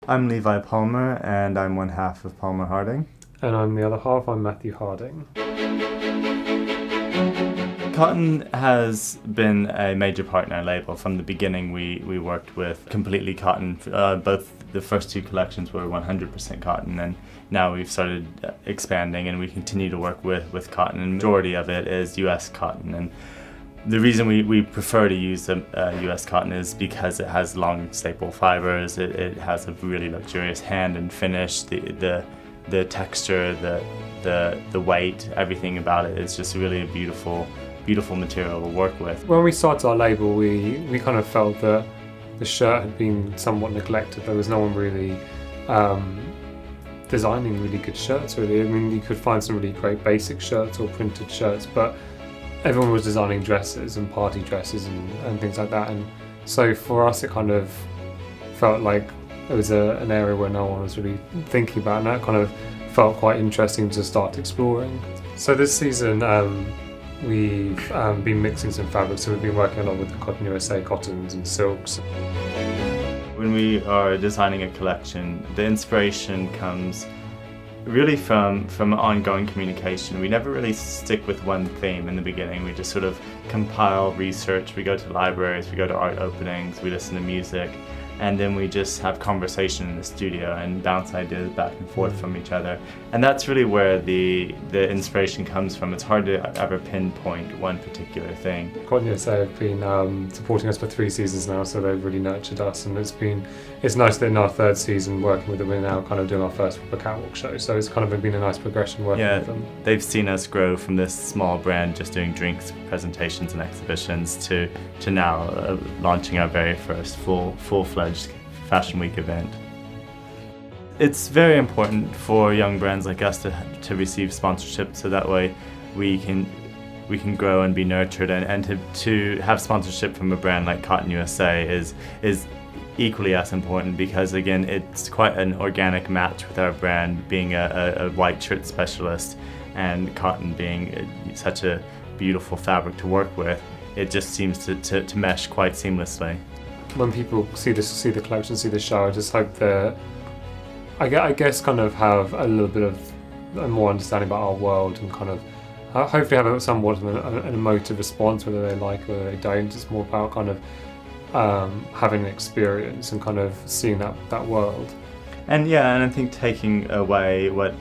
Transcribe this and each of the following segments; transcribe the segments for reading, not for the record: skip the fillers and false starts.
I'm Levi Palmer, and I'm one half of Palmer Harding. And I'm the other half, I'm Mathew Harding. Cotton has been a major part in our label. From the beginning, we worked with completely cotton. Both the first two collections were 100% cotton, and now we've started expanding, and we continue to work with cotton. And the majority of it is US cotton. And the reason we prefer to use US cotton is because it has long staple fibers, it has a really luxurious hand and finish, the texture, the weight, everything about it is just really a beautiful material to work with. When we started our label, we kind of felt that the shirt had been somewhat neglected. There was no one really designing really good shirts, really. I mean, you could find some really great basic shirts or printed shirts, but everyone was designing dresses and party dresses and things like that. And so for us, it kind of felt like it was an area where no one was really thinking about, and that kind of felt quite interesting to start exploring. So this season, we've been mixing some fabrics, so we've been working a lot with the Cotton USA cottons and silks. When we are designing a collection, the inspiration comes really from ongoing communication. We never really stick with one theme in the beginning. We just sort of compile research. We go to libraries, we go to art openings, we listen to music, and then we just have conversation in the studio and bounce ideas back and forth from each other. And that's really where the inspiration comes from. It's hard to ever pinpoint one particular thing. Cotton USA have been supporting us for 3 seasons now, so they've really nurtured us, and it's nice that in our 3rd season working with them, we're now kind of doing our first proper catwalk show, so it's kind of been a nice progression working with them. They've seen us grow from this small brand just doing drinks, presentations and exhibitions to now launching our very first full-fledged Fashion Week event. It's very important for young brands like us to receive sponsorship, so that way we can grow and be nurtured, and to have sponsorship from a brand like Cotton USA is equally as important, because again it's quite an organic match with our brand being a white shirt specialist and cotton being such a beautiful fabric to work with. It just seems to mesh quite seamlessly. When people see the collection, see the show, I just hope that I guess kind of have a little bit of a more understanding about our world, and kind of hopefully have somewhat of an emotive response, whether they like it, whether they don't. It's more about kind of having an experience and kind of seeing that world. And I think taking away what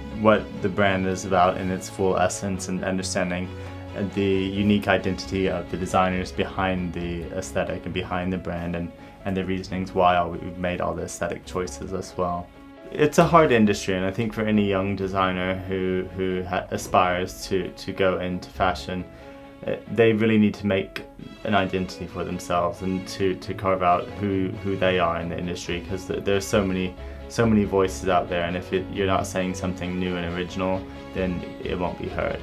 the brand is about in its full essence, and understanding the unique identity of the designers behind the aesthetic and behind the brand, and the reasonings why we've made all the aesthetic choices as well. It's a hard industry, and I think for any young designer who aspires to go into fashion, they really need to make an identity for themselves and to carve out who they are in the industry, because there's so many voices out there, and if you're not saying something new and original, then it won't be heard.